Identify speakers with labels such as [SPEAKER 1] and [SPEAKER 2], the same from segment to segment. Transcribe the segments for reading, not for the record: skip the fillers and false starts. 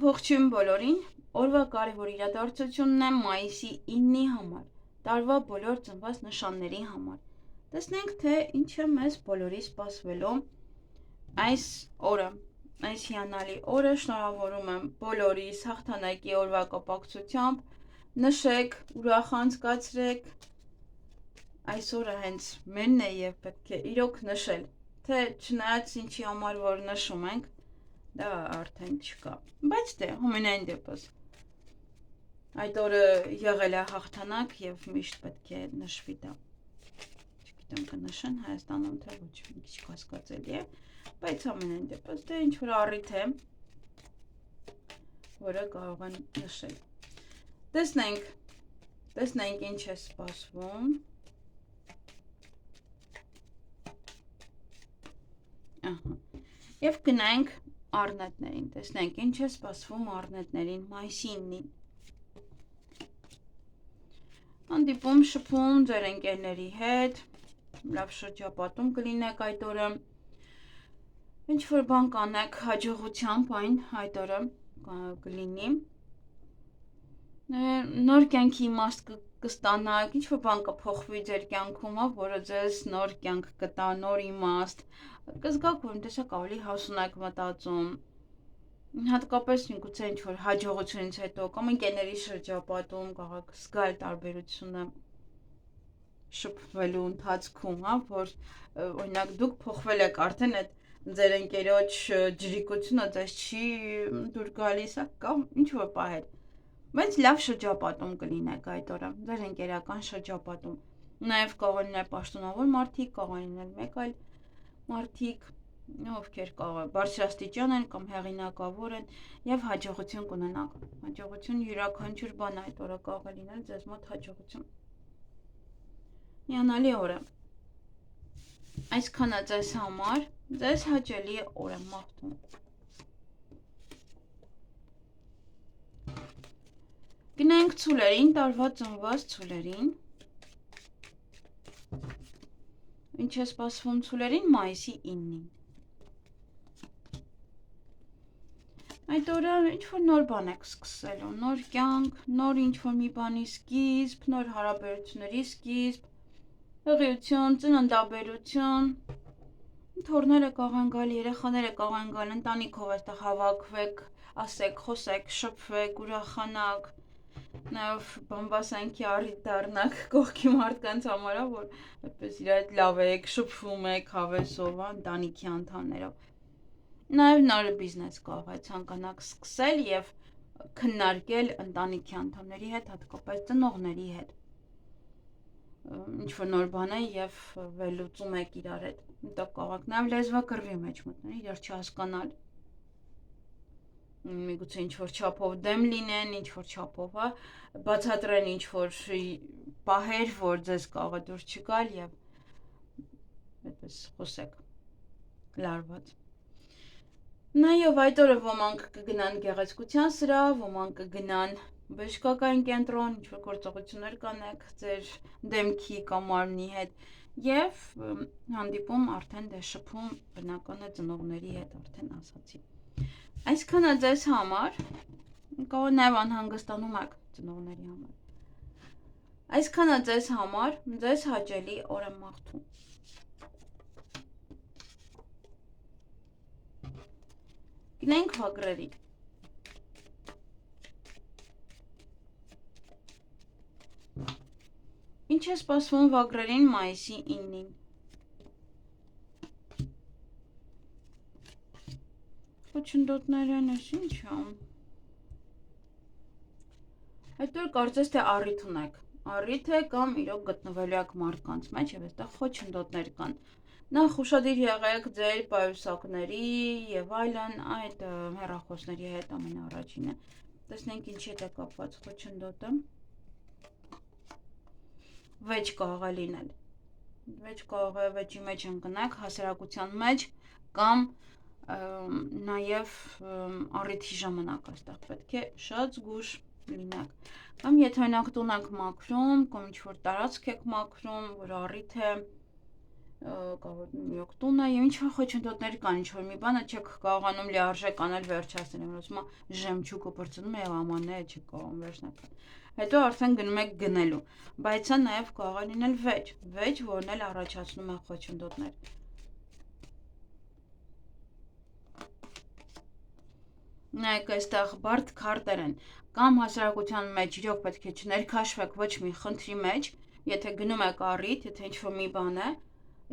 [SPEAKER 1] Ողջույն բոլորին, օրվա կարևոր իրադարձությունն է մայիսի 9-ի համար, տարվա բոլոր ծնված նշանների համար։ Տեսնենք, թե ինչ է մեզ բոլորի սպասվելու այս օրը, այս հիանալի օրը շնորհավորում եմ բոլորիս հաղթանակի օրվա կապակցությամբ, նշեք, ուրախ անցկացրեք, այս օրը հենց մենն է և պետք է իրոք նշել, թե չնայած ինչի համար որ նշում ենք, դա արդեն չկա, բայց դե հումենայն դեպս այդ օրը եղել է հաղթանակ և միշտ պետք է նշվի դա, չգիտեմ կնշեն Հայաստանում թե ոչ, մի քիչ կասկածելի է, բայց ամենայն դեպս դե ինչ-որ առիթ է, որը կարող են նշել, տեսնենք ինչ է սպասվում, և գնանք առնետներին, տեսնենք ինչ է սպասվում առնետներին մայիսի 9-ին, հանդիպում շփում ձեր ընկերների հետ, լավ շրջապատում կլինեք այդ օրը, ինչ-որ բան կանեք հաջողությամբ այդ օրը կլինի, նոր կյանքի իմաստ կստանաք, ինչ-որ բան կփոխվի ձեր կյանքում, որը ձեզ նոր կյանք կտա, նոր իմաստ, կզգաք, որ տեսակ ավելի հասուն եք մտածում, հատկապես միգուցե ինչ-որ հաջողությունից հետո կամ ընկերների շրջապատում կարող զգալ տարբերությունը շփվելու ընթացքում, որ օրինակ դուք փոխվել եք արդեն այդ ձեր ընկերոջ ջրիկությունը ձեզ չի դուր գալիս, կամ ինչ-որ պահեր, բայց լավ շրջապատում կլինեք այդ օրը, ձեր ընկերական շրջապատում, նաև կարող են լինել պաշտոնավոր մարդիկ, կարող են լինել մեկ այլ մարդիկ, ովքեր կարող բարձրաստիճան են կամ հեղինակավոր են և հաջողություն կունենաք, հաջողություն յուրաքանչյուր բան այդ օրը կարող է լինել ձեզ մոտ հաջողություն, հիանալի օր է, այսքանը ձեզ համար, ձեզ հաճելի օր եմ մաղթում, գնանք ցուլերին, տարվա ծնված ցուլերին, ինչ է սպասվում ցուլերին մայիսի 9-ին, այդ օրը ինչ-որ նոր բան եք սկսելու, նոր կյանք, նոր ինչ-որ մի բանի սկիզբ, նոր հարաբերությունների սկիզբ, հղիություն, ծննդաբերություն, թոռները կարող են գալ, երեխաները կարող են գալ, ընտանիքով այստեղ հավաքվեք, ասեք, խոսեք, շփվեք, ուրախանաք, նաև բամբասանքի առիթ դառնաք կողքի մարդկանց համար, որ այդպես իրար հետ լավ եք, շփվում եք հավեսով, ընտանիքի անդամներով, նաև նոր բիզնես կարող է ցանկանաք սկսել և քննարկել ընտանիքի անդամների հետ, հատկապես ծնողների հետ, ինչ-որ նոր բան է և վերլուծում եք իրար հետ, հետո կարող եք նաև լեզվակռվի մեջ մտնել, իրար չհասկանալ, միգուցե ինչ-որ չափով դեմ լինեն, ինչ-որ չափով, բացատրեն ինչ-որ պահեր, որ ձեզ կարող է դուր չգալ և այդպես խոսեք լարված, նաև այդ օրը ոմանք կգնան գեղեցկության սրահ, ոմանք կգնան բժշկական կենտրոն, ինչ-որ գործողություններ կանեք ձեր դեմքի կամ մարմնի հետ և հանդիպում արդեն դե շփում բնական է ծնողների հետ արդեն ասացի, այսքանը ձեզ համար, կարող նաև անհանգստանում եք ծնողների համար, այսքանը ձեզ համար, ձեզ հաճելի օր եմ մաղթում, գնանք վագրերի, ինչ է սպասվում վագրերին մայիսի 9-ին, խոչընդոտներ են, ես ինչ եմ, այդ օր կարծես թե առիթ ունեք, առիթ է կամ իրոք գտնվելու եք մարդկանց մեջ և այստեղ խոչընդոտներ կան, նախ ուշադիր եղեք ձեր պայուսակների և այլն այդ հեռախոսների հետ ամենաառաջինը, տեսնենք ինչի հետ է կապված խոչընդոտը, վեճ կարող է լինել, վեճի մեջ ընկնեք հասարակության մեջ կամ նաև առիթի ժամանակ այստեղ պետք է շատ զգույշ լինեք, կամ եթե օրինակ տուն եք մաքրում, կամ ինչ-որ տարածք եք մաքրում, որ առիթ է, կարող Նյու Յորք տունը եւ ինչ որ խոչընդոտներ կան, ինչ որ մի բանը չեք կարողանում լիարժեք անել վերջացնել, ասում է ժեմչուկը բրծնում է եւ ամանները չեք կարողանում վերջնել։ Հետո արդեն գնում եք գնելու, բայց սա նաեւ կարող է լինել վեճ, որն էլ առաջացնում է խոչընդոտներ։ Նայեք, այստեղ բարդ քարտեր են, կամ հասարակության մեջ իրոք պետք է չներքաշվեք ոչ մի խնդրի մեջ, եթե գնում եք առիթ, եթե ինչ-որ մի բան է,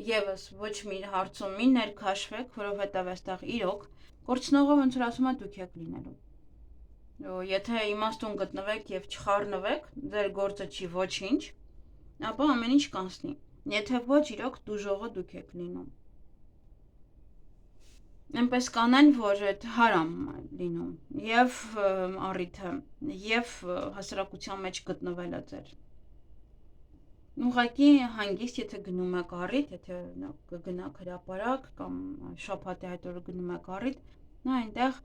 [SPEAKER 1] եւս ոչ մի հարցում մի ներքաշվեք, որովհետեւ այստեղ իրոք կորցնողը ոնց որ ասում է դուք եք լինելու։ Եթե իմաստուն գտնվեք եւ չխառնվեք, ձեր գործը չի ոչինչ, ապա ամեն ինչ կանցնի։ Եթե ոչ, իրոք դուժողը դուք եք լինում։ Այնպես կանեն, որ այդ հարամ է լինում եւ առիթը եւ հասարակության մեջ գտնվելը ձեր։ Ուղղակի հանգիստ, եթե գնում եք առիթ, եթե կգնաք հրապարակ կամ շաբաթի այդ օրը գնում եք առիթ, նա այնտեղ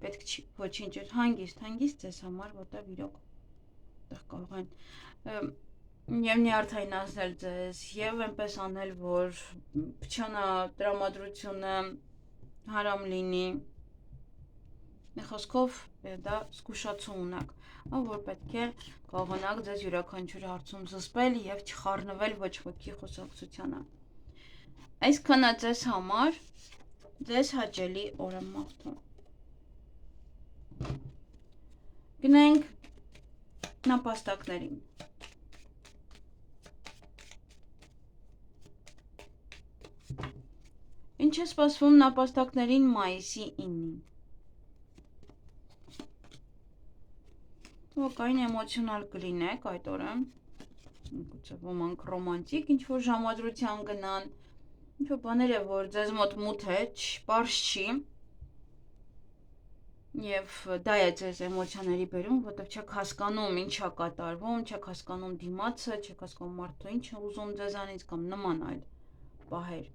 [SPEAKER 1] պետք չի ոչինչ, հանգիստ ձեզ համար, որտեղ իրոք այդտեղ կարող են եւ նյարդայնացնել ձեզ եւ այնպես անել, որ փչանա տրամադրությունը հարամ լինի։ Խոսքով դա զգուշացում ունեք, որ պետք է կարողանաք ձեզ յուրաքանչյուր հարցում զսպել եւ չխառնվել ոչ ոքի խոսակցությանը։ Այսքանը ձեզ համար ձեզ հաճելի օր եմ մաղթում։ Գնանք նապաստակներին։ Ինչ է սպասվում նապաստակներին մայիսի 9-ին։ Բավականին էմոցիոնալ կլինեք այդ օրը, գուցե ոմանք ռոմանտիկ ինչ-որ ժամադրության գնան, ինչ-որ բաներ է, որ ձեզ մոտ մութ է, պարզ չի, եւ դա է ձեզ էմոցիաների բերում, որտեղ չեք հասկանում ինչա կատարվում, չեք հասկանում դիմացը, չեք հասկանում մարդը ինչ է ուզում ձեզանից կամ նման այլ պահեր։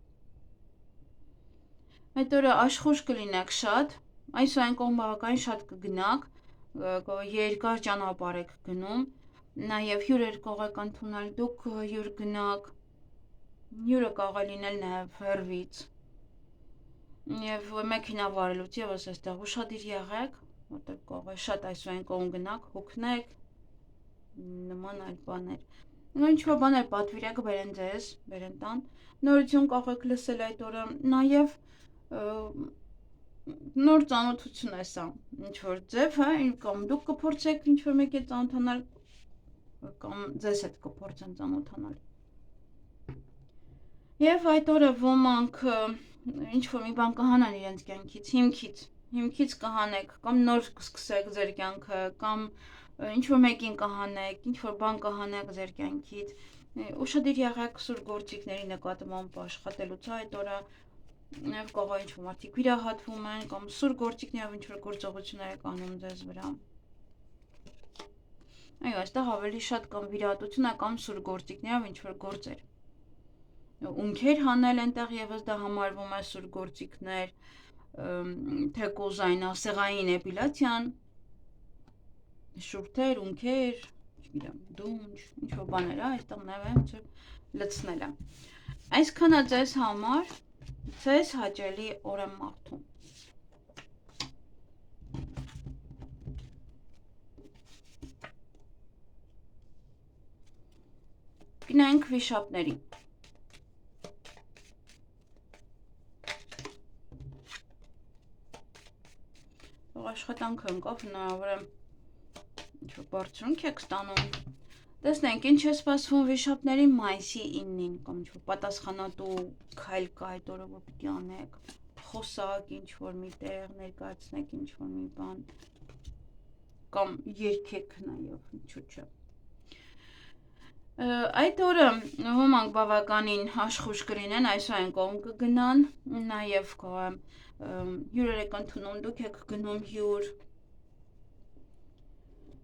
[SPEAKER 1] Այդ օրը աշխույժ կլինեք շատ, այսօր կողմ բավականին շատ կգնաք, երկար ճանապարհ եք գնում, նաև հյուրեր կարող եք ընդունել, դուք հյուր գնաք, հյուրը կարող է լինել նաև հեռվից, եւ մեքենա վարելուց եւս այստեղ ուշադիր եղեք, որտեղ կարող է շատ այսօր կողմ գնաք, հոգնեք, նման այլ բաներ։ Ինչ-որ բաներ պատվիրեք, բերեն ձեզ, բերեն տան, նորություն կարող եք լսել այդ օրը, նաև նոր ծանոթություն է սա, ինչ-որ ձև, կամ դուք կփորձեք ինչ-որ մեկ հետ ծանոթանալ, կամ ձեզ հետ կփորձեն ծանոթանալ։ Եվ այդ օրը ոմանք ինչ-որ մի բան կհանան իրենց կյանքից, հիմքից կհանեք, կամ նոր կսկսեք ձեր կյանքը, կամ ինչ-որ մեկին կհանեք, ինչ-որ բան կհանեք ձեր կյանքից, ուշադիր եղեք սուր գործիքների նկատմամբ աշխատելուց այդ օրը, նաև կարող է ինչ-որ մարդիկ վիրահատվում են, կամ սուր գործիքներով ինչ-որ գործողություններ եք անում ձեզ վրա։ Այո, այստեղ ավելի շատ կամ վիրահատություն է, կամ սուր գործիքներով ինչ-որ գործեր։ Ունքեր հանել այնտեղ եւս դա համարվում է սուր գործիքներ, թեկուզ այն ասեղային էպիլյացիան, շուրթեր, ունքեր, չգիտեմ, դունչ, ինչ-որ բաներ, այստեղ նաև է լցնել է։ Այսքանը ձեզ համար ձեզ հաճելի օր եմ մաղթում։ Գնանք վիշապներին։ Աշխատանքը ընկավ, հնարավոր է ինչ-որ բարձրունք եք ստանում։ Տեսնենք, ինչ է սպասվում վիշապների մայիսի 9-ին, կամ ինչ-որ պատասխանատու քայլ կա այդ օրը, որ պիտի անեք, խոսակ ինչ-որ մի տեղ, ներկայացնեք ինչ-որ մի բան, կամ երգեք նաև, ինչու՞ չէ։ Այդ օրը ոմանք բավականին աշխույժ կլինեն, այսօր այն կողմ կգնան, նաև հյուրեր եք ընդունում, դուք եք գնում հյուր,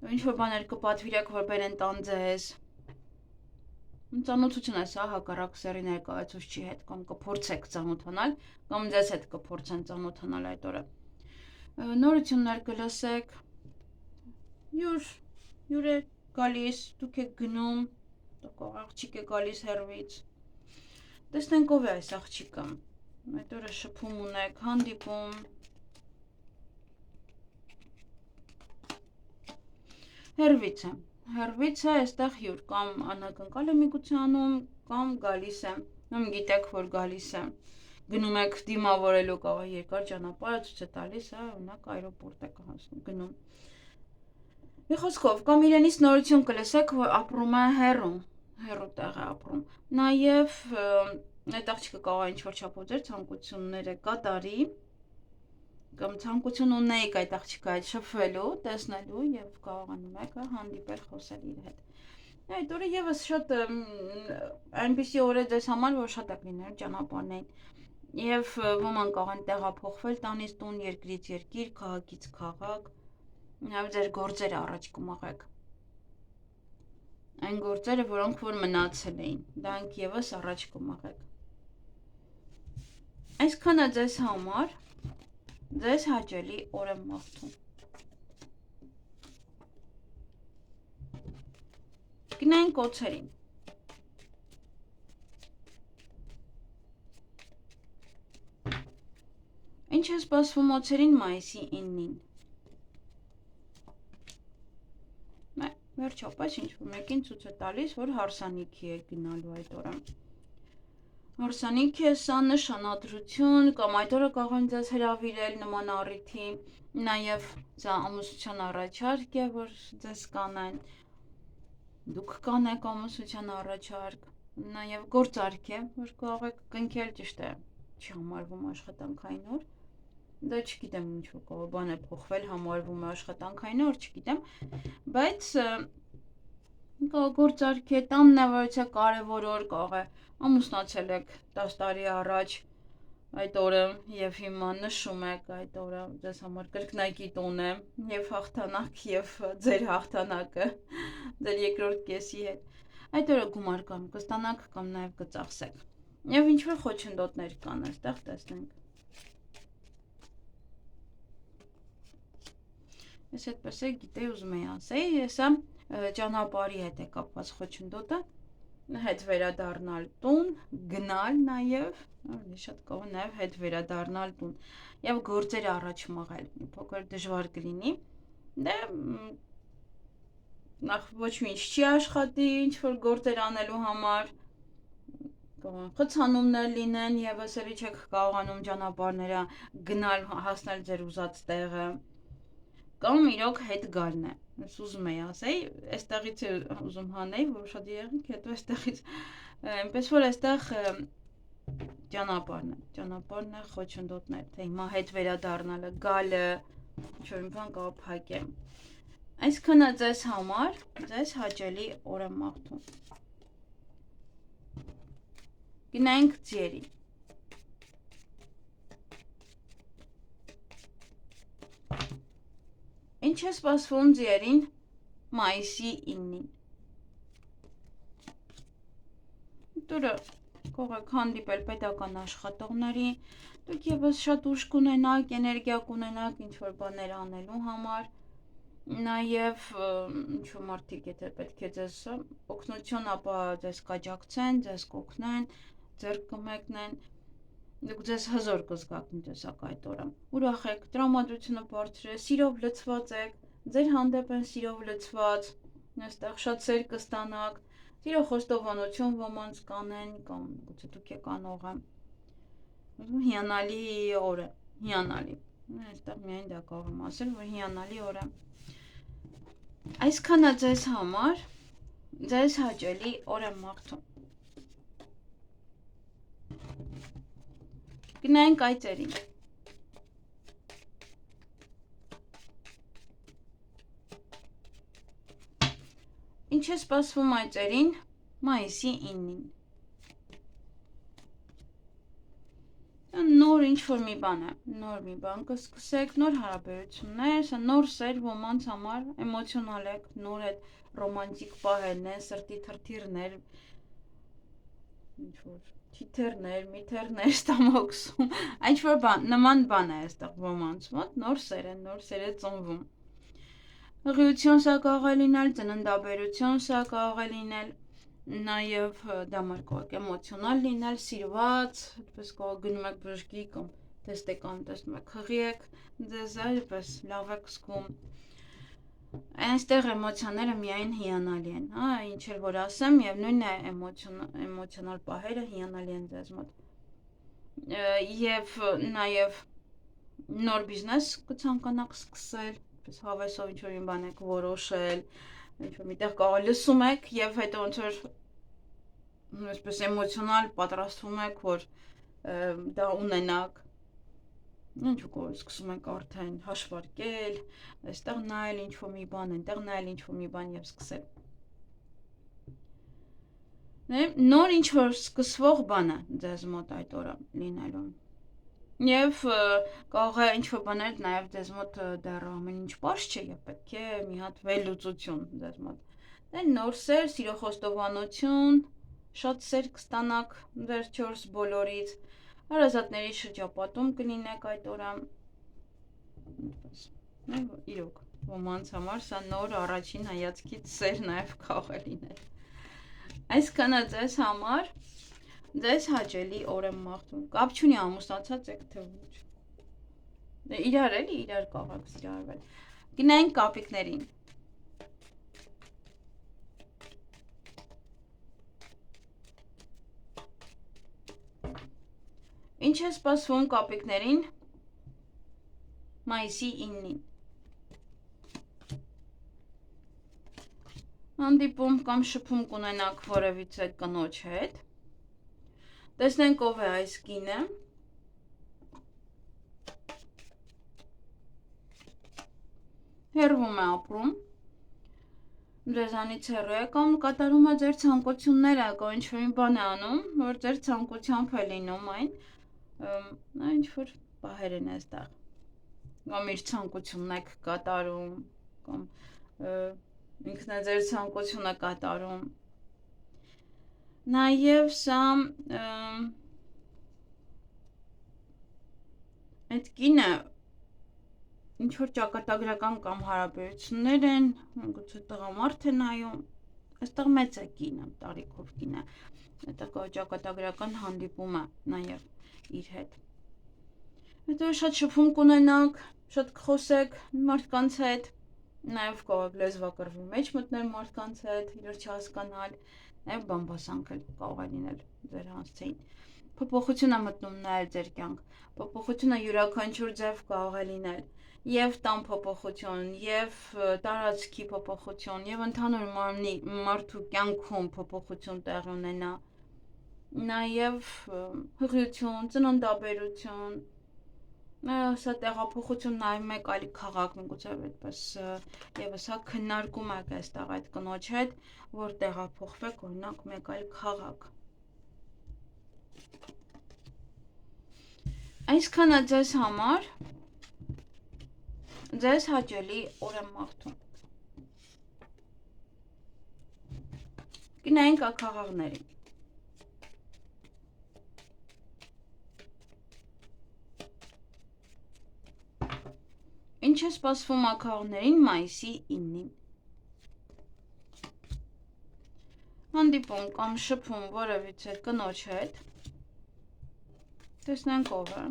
[SPEAKER 1] ինչ-որ բաներ կպատվիրեք, որ բերեն տան ձեզ, ծանոթություն է սա հակառակ սեռի ներկայացուցչի հետ, կամ կփորձեք ծանոթանալ, կամ ձեզ հետ կփորձեն ծանոթանալ այդ օրը։ Նորություններ կլսեք, հյուր է գալիս, դուք եք գնում, աղջիկ է գալիս հեռվից, Տեսնենք ով է այս աղջիկը։ Այդ օրը շփում ունեք, հանդիպում։ Հերվից է։ Հերվից է, այստեղ հյուր կամ անակնկալ է միգուցանում, կամ գալիս է։ Ում գիտեք, որ գալիս է։ Գնում եք դիմավորելու կարող երկար ճանապարհ է ցույց է տալիս, հա, օրինակ այրոպորտ եք գնում։ Մի խոսքով, կամ իրենից նորություն կլսեք, որ ապրում է հեռու տեղ է ապրում։ Նաև այդ աղջիկը կարող է ինչ-որ չափով ձեր ցանկությունները կատարի, կամ ցանկություն ունեիք այդ աղջիկը այդ շփվելու, տեսնելու եւ կարողանում եք հանդիպել, խոսել իր հետ։ Այդ օրը եւս շատ այնպիսի օր է ձեզ համար, որ շատ եք լինել ճանապարհներին։ Եվ ոմանք կարող են տեղափոխվել տանից տուն, երկրից երկիր, քաղաքից քաղաք, նաև ձեր գործերը առաջ կմաղեք։ Այն գործերը, որոնք որ մնացել էին, դրանք եւս առաջ կմաղեք։ Այսքանը ձեզ համար, ձեզ հաճելի օր եմ մաղթում։ Գնանք օցերին։ Ինչ է սպասվում օցերին մայիսի 9-ին։ Վերջապես ինչ-որ մեկին ցույց է տալիս, որ հարսանիքի է գնալու այդ օրը։ Հարսանիքի է սա նշանադրություն, կամ այդ օրը կարող են ձեզ հրավիրել նման առիթի, նաև սա ամուսնության առաջարկ է, որ ձեզ կանեն, դուք կանեք ամուսնության առաջարկ, նաև գործարք է, որ կարող եք կնքել, ճիշտ է, չի համարվում աշխատանքային օր։ Դա չգիտեմ ինչ-որ կարող բան է փոխվել, համարվում է աշխատանքային օր, չգիտեմ, բայց գործարք է, տաննավորություն կարևոր օր, կարող է ամուսնացել եք 10 տարի առաջ այդ օրը եւ հիմա նշում եք այդ օրը, ձեզ համար կրկնակի տոն է եւ հաղթանակ եւ ձեր հաղթանակը ձեր երկրորդ կեսի հետ։ Այդ օրը գումար կամ կստանաք կամ նաեւ կծախսեք։ Եվ ինչ որ խոչընդոտներ կան, այստեղ տեսնենք։ Ես այդպես է գիտեի ուզում էի ասեի, եսա ճանապարհի հետ է կապված խոչընդոտը, հետ վերադառնալ տուն, գնալ նաև, շատ կարող է նաև հետ վերադառնալ տուն եւ գործերը առաջ մղել, փոքր դժվար կլինի, դե նախ ոչ մի ինչ չի աշխատի, ինչ որ գործեր անելու համար, խցանումներ լինեն եւ ասելի չեք կարողանում ճանապարհները գնալ հասնել ձեր ուզած տեղը, կամ իրոք հետ գալն է։ Ես ուզում էի ասեի, այստեղից ուզում հանեի, որ շատ եղինք, հետո այստեղից այնպես որ այստեղ ճանապարհն է խոչընդոտներ, թե հիմա հետ վերադառնալը, գալը, ինչ-որ մի բան կարող փակեմ։ Այսքանը ձեզ համար, ձեզ հաճելի օր եմ մաղթում։ Գնանք ձիերի։ Ինչ է սպասվում ձիերին մայիսի 9-ին։ Դուրը կարող եք հանդիպել պետական աշխատողների, դուք եւս շատ ուժ կունենաք, էներգիա կունենաք ինչ-որ բաներ անելու համար, նաև ինչ-որ մարդիկ, եթե պետք է ձեզ օգնություն, ապա ձեզ կաջակցեն, ձեզ կօգնեն, ձեռք կմեկնեն, դուք ձեզ հզոր կզգաք տեսակ այդ օրը։ Ուրախ եք, տրամադրությունը բարձր է, սիրով լցված եք, ձեր հանդեպ են սիրով լցված, այստեղ շատ սեր կստանաք, սիրո խոստովանություն ոմանց կանեն, կամ գուցե դուք եք անողը։ Հիանալի օր է, հիանալի։ Այստեղ միայն դա կարող եմ ասել, որ հիանալի օր է։ Այսքանը ձեզ համար, ձեզ հաճելի օր եմ մաղթում։ Գնանք այծերին։ Ինչ է սպասվում այծերին մայիսի 9-ին։ Նոր ինչ-որ մի բան է, նոր մի բան կսկսեք, նոր հարաբերություններ, սա նոր սեր ոմանց համար, էմոցիոնալ եք, նոր այդ ռոմանտիկ պահերն են, սրտի թրթիռներ, ինչ-որ թիթեռներ, միթեռներ ստամոքսում, ինչ-որ բան, նման բան է այստեղ ոմանց մոտ, նոր սեր է ծնվում։ Հղիություն սա կարող է լինել, ծննդաբերություն սա կարող է լինել, Նաև դա մար կարող է էմոցիոնալ լինել, սիրված, այդպես կարող գնում եք բժշկի կամ տեստ եք անում, տեսնում եք խղի եք, ձեզ այդպես լավ եք զգում։ Այնտեղ էմոցիաները միայն հիանալի են, հա, ինչ էլ որ ասեմ, եւ նույնն է էմոցիոնալ պահերը հիանալի են ձեզ մոտ։ Եվ նաև նոր բիզնես կցանկանաք սկսել, այսպես հավեսով ինչ-որ մի բան եք որոշել, ինչ-որ միտեղ կարող լսում եք եւ հետո ոնց որ այսպես էմոցիոնալ պատրաստվում եք, որ դա ունենաք։ Ինչ-որ սկսում եք արդեն հաշվարկել, այստեղ նայել ինչ-որ մի բան, այնտեղ նայել ինչ-որ մի բան եւ սկսել։ Նոր ինչ-որ սկսվող բան է ձեզ մոտ այդ օրը լինելու։ Եվ կարող է ինչ-որ բաներ նաև ձեզ մոտ դեռ ամեն ինչ պարզ չէ եւ պետք է մի հատ վերլուծություն ձեզ մոտ։ Դե նոր սեր, սիրո խոստովանություն, շատ սեր կստանաք ձեր 4 բոլորից, հարազատների շրջապատում կլինեք այդ օրը։ Իրոք, ոմանց համար սա նոր առաջին հայացքից սեր նաև կարող է լինել։ Այսքանը ձեզ համար ձեզ հաճելի օր եմ մաղթում։ Կապ չունի ամուսնացած եք թե ոչ։ Իրար էլի, իրար կարող եք սիրարվել։ Գնային կապիկներին։ Ինչ է սպասվում կապիկներին մայիսի 9-ին։ Հանդիպում կամ շփում կունենաք որևիցե կնոջ հետ։ Տեսնենք ով է այս կինը։ Հեռվում է ապրում։ Ձեզանից հեռու է կամ կատարում է ձեր ցանկությունները, կամ ինչ-որ մի բան է անում, որ ձեր ցանկությամբ է լինում այն։ Նա ինչ-որ պահեր են այստեղ։ Կամ իր ցանկությունն եք կատարում, կամ ինքն է ձեր ցանկությունը կատարում։ Նաև սա այդ կինը ինչ որ ճակատագրական կամ հարաբերություններ են, գուցե տղամարդ է նայում, այստեղ մեծ է կինը, տարիքով կինը, այդտեղ ճակատագրական հանդիպում է նաև իր հետ։ Հետո շատ շփում կունենաք, շատ կխոսեք մարդկանց հետ, նաև կարող լեզվակռվի մեջ մտնել մարդկանց հետ, իրար չհասկանալ, նաև բամբասանք էլ կարող է լինել ձեր հանցին։ Փոփոխություն է մտնում նաև ձեր կյանք, փոփոխությունը յուրաքանչյուր ձև կարող է լինել, եւ տան փոփոխություն, եւ տարածքի փոփոխություն, եւ ընդհանուր մարդու կյանքում փոփոխություն տեղի ունենա, նաև հղիություն, ծննդաբերություն, սա տեղափոխություն նաև մեկ այլ քաղաք, միգուցե այդպես եւս հա քննարկում եք այստեղ այդ կնոջ հետ, որ տեղափոխվեք օրինակ մեկ այլ քաղաք։ Այսքանը ձեզ համար ձեզ հաճելի օր եմ մաղթում։ Գնայինք ակաղաղներին։ Ինչ է սպասվում ակաղաղներին մայիսի 9-ին։ Հանդիպում կամ շփում որևիցե կնոջ հետ։ Տեսնենք ով է։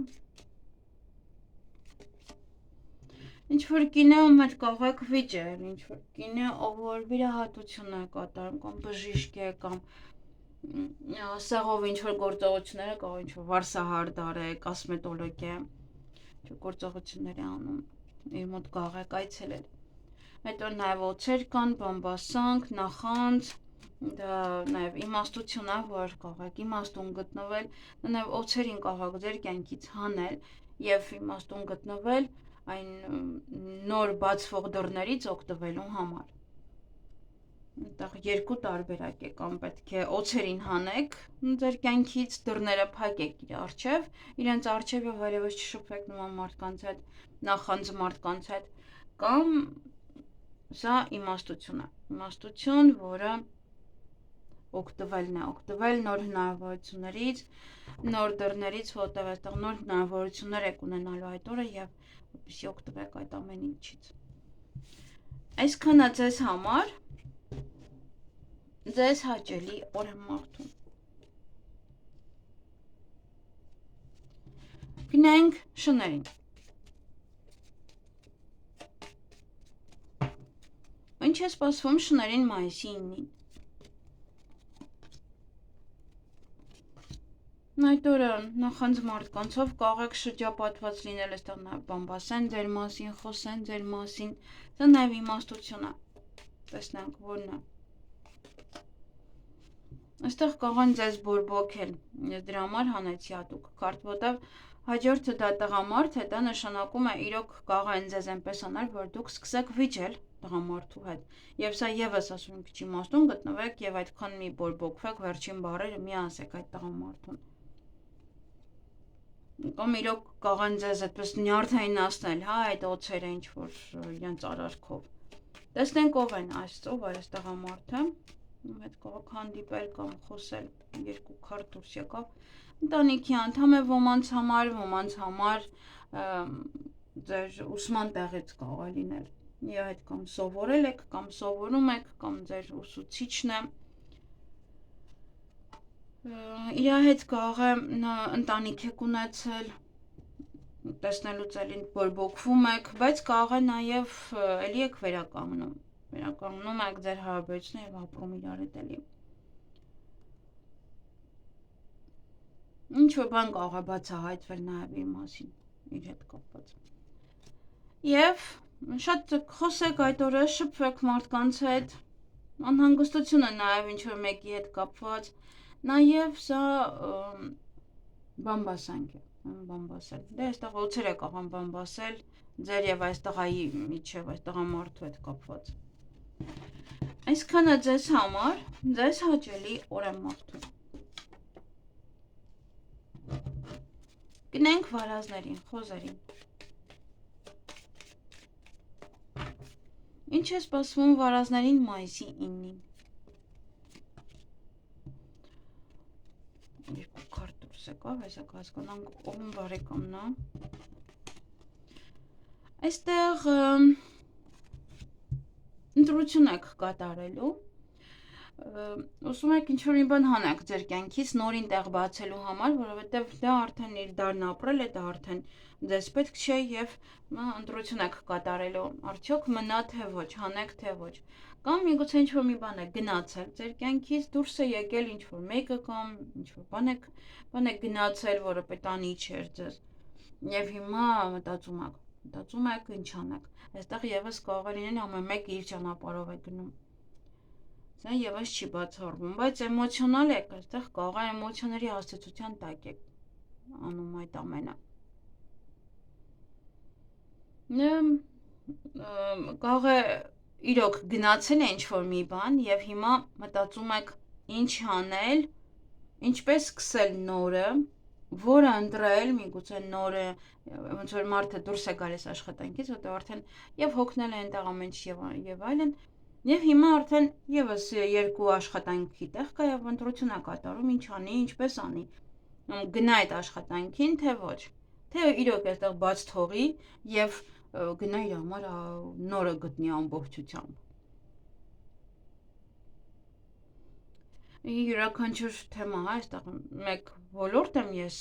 [SPEAKER 1] Ինչ-որ կինը ում հետ կարող եք վիճել, ինչ-որ կինը ով որ վիրահատություն է կատարում, կամ բժիշկ է, կամ սեղով ինչ-որ գործողություններ է կարող, ինչ-որ վարսահարդար է, կոսմետոլոգ է, ինչ-որ գործողություններ է անում, իր մոտ կարող եք այցելել։ Հետո նաև օձեր կան, բամբասանք, նախանձ, դա նաև իմաստություն է, որ կարող եք իմաստուն գտնվել, դա նաև օձերին կարող եք ձեր կյանքից հանել եւ իմաստուն գտնվել այն նոր բացվող դռներից օգտվելու համար։ Այդտեղ երկու տարբերակ է, կամ պետք է օձերին հանեք ձեր կյանքից, դռները փակեք իր առջև, իրենց առջև եւ այլևս չշփվեք նման մարդկանց հետ, նախանձ մարդկանց հետ, կամ սա իմաստություն է, իմաստություն, որը օգտվելն է, օգտվել նոր հնարավորություններից, նոր դռներից, որտեղ այստեղ նոր հնարավորություններ եք ունենալու այդ օրը եւ որպեսզի օգտվեք այդ ամեն ինչից։ Այսքանը ձեզ համար Ձեզ հաճելի օր եմ մաղթում։ Գնանք շներին։ Ինչ է սպասվում շներին մայիսի 9-ին։ Այդ օրը նախանձ մարդկանցով կարող շրջապատված լինել, այստեղ նաև բամբասեն ձեր մասին, խոսեն ձեր մասին, դա նաև իմաստություն է, տեսնենք որն է։ Այստեղ կարող են ձեզ բորբոքել, ես դրա համար հանեցի հատուկ քարտ, որտեղ հաջորդը դա տղամարդ է, դա նշանակում է իրոք կարող են ձեզ այնպես անել, որ դուք սկսեք վիճել տղամարդու հետ, եւ սա եւս ասում եմ քիչ իմաստուն գտնվեք եւ այդքան մի բորբոքվեք, վերջին բառերը մի ասեք այդ տղամարդուն։ Կամ իրոք կարող են ձեզ այդպես նյարդայնացնել, հա, այդ օծերը ինչ որ իրենց արարքով։ Տեսնենք ով են ով է այս տղամարդը, հետ կարող հանդիպել կամ խոսել, երկու քարտ դուրս եկավ։ Ընտանիքի անդամ է ոմանց համար ձեր ուսման տեղից կարող է լինել։ Իր հետ կամ սովորել եք, կամ սովորում եք, կամ ձեր ուսուցիչն է։ Իր հետ կարող է ընտանիք եք ունեցել, տեսնելուց էլի բորբոքվում եք, բայց կարող է նաև էլի եք վերականգնում եք ձեր հարաբերությունները եւ ապրում իրար հետ էլի։ Ինչ որ բան կարող է բացահայտվել նաև իր մասին, իր հետ կապված։ Եվ շատ խոսեք այդ օրը, շփվեք մարդկանց հետ, անհանգստություն է նաև ինչ որ մեկի հետ կապված, նաև սա բամբասանք է, բամբասել։ Դե այստեղ օծեր է կարող բամբասել ձեր եւ այս տղայի միջև, այս տղամարդու հետ կապված։ Այսքանը ձեզ համար, ձեզ հաճելի օր եմ մաղթում։ Գնենք վարազներին, խոզերին։ Ինչ է սպասվում վարազներին մայիսի 9-ին։ Երկու քարտ դուրս եկավ, այսօր հասկանանք ով բարեկամն է։ Այստեղ ընտրություն եք կատարելու, ուզում եք ինչ-որ մի բան հանեք ձեր կյանքից նորին տեղ բացելու համար, որովհետև դա արդեն իր դարն ապրել է, դա արդեն ձեզ պետք չէ եւ ընտրություն եք կատարելու, արդյոք մնա թե ոչ, հանեք թե ոչ։ Կամ միգուցե ինչ-որ մի բան է գնացել ձեր կյանքից, դուրս է եկել ինչ-որ մեկը կամ ինչ-որ բան եք գնացել, որը պետանի չէր ձեզ։ Եվ հիմա մտածում եք ինչ անեք։ Այստեղ եւս կարող է լինել ամեն մեկ իր ճանապարհով է գնում։ Սա եւս չի բացառվում, բայց էմոցիոնալ եք, այստեղ կարող է էմոցիաների հասցեության տակ եք անում այդ ամենը։ Կարող է իրոք գնացել է ինչ-որ մի բան եւ հիմա մտածում եք ինչ անել, ինչպես սկսել նորը, որը ընտրել, միգուցե նորը, ոնց որ մարդը դուրս է գալիս աշխատանքից, որտեղ արդեն եւ հոգնել է այնտեղ ամեն ինչ եւ այլն, եւ հիմա արդեն եւս երկու աշխատանքի տեղ կա եւ ընտրություն է կատարում, ինչ անի, ինչպես անի։ Գնա այդ աշխատանքին, թե ոչ։ Թե իրոք այստեղ բաց թողի եւ գնա իր համար նորը գտնի ամբողջությամբ։ Յուրաքանչյուր թեմա, հա, այստեղ մեկ ոլորտ եմ ես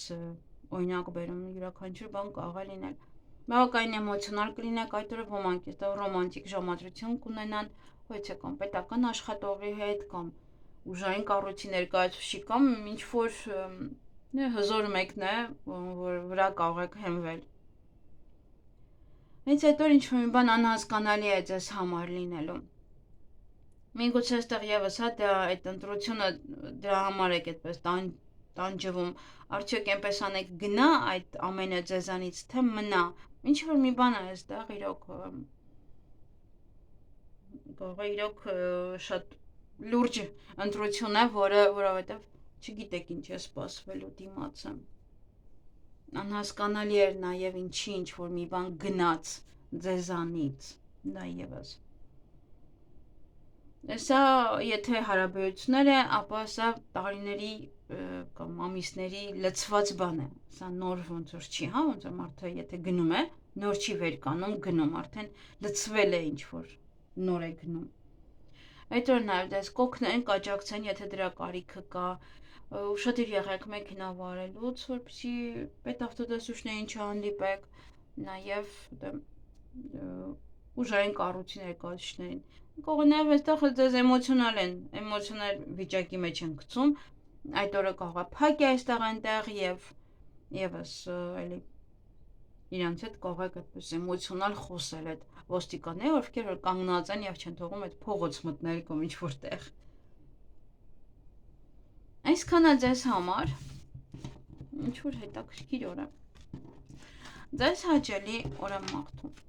[SPEAKER 1] օրինակ բերում, յուրաքանչյուր բան կարող է լինել։ Բավականին էմոցիոնալ կլինեք այդ օրը, ոմանք այստեղ ռոմանտիկ ժամադրություն կունենան, ոչ է կամ պետական աշխատողի հետ, կամ ուժային կառույցի ներկայացուցիչի, կամ ինչ որ հզոր մեկն է, որ վրա կարող եք հենվել։ Հենց այդ օր ինչ-որ մի բան անհասկանալի է ձեզ համար լինելու։ Միգուցե այստեղ եւս հա այդ ընտրությունը դրա համար եք այդպես տանջվում, արդյոք այնպես անեք գնա այդ ամենը ձեզանից, թե մնա։ Ինչ որ մի բան է այստեղ իրոք կարող է իրոք շատ լուրջ ընտրություն է, որովհետև չգիտեք ինչ է սպասվելու դիմացը։ Անհասկանալի էր նաև ինչի ինչ որ մի բան գնաց ձեզանից, դա եւս։ Սա եթե հարաբերություններ է, ապա սա տարիների կամ ամիսների լցված բան է։ Սա նոր ոնց որ չի, հա, ոնց որ մարդը եթե գնում է, նոր չի վերկանում, գնում, արդեն լցվել է ինչ որ նոր է գնում։ Այդ որ նաև դες կօգնեն, կաջակցեն, եթե դրա կարիքը կա, ուշադիր եղեք մեքենա վարելուց, որպեսզի պետավտոդասուչներին չհանդիպեք, նաև ուժային կառույցի ներկայացուցիչներին։ Կողմերով այստեղ դες էմոցիոնալ վիճակի մեջ են գցում, այդ օրը կարող է փակ է այստեղ այնտեղ եւ եւս էլի իրանց հետ կարող եք այդպես էմոցիոնալ խոսել այդ ոստիկանները, ովքեր որ կանգնած են եւ չեն թողում այդ փողոց մտնել կամ ինչ որտեղ։ Այսքանը ձեզ համար ինչ որ հետաքրքիր օր է։ Ձեզ հաճելի օր եմ մաղթում։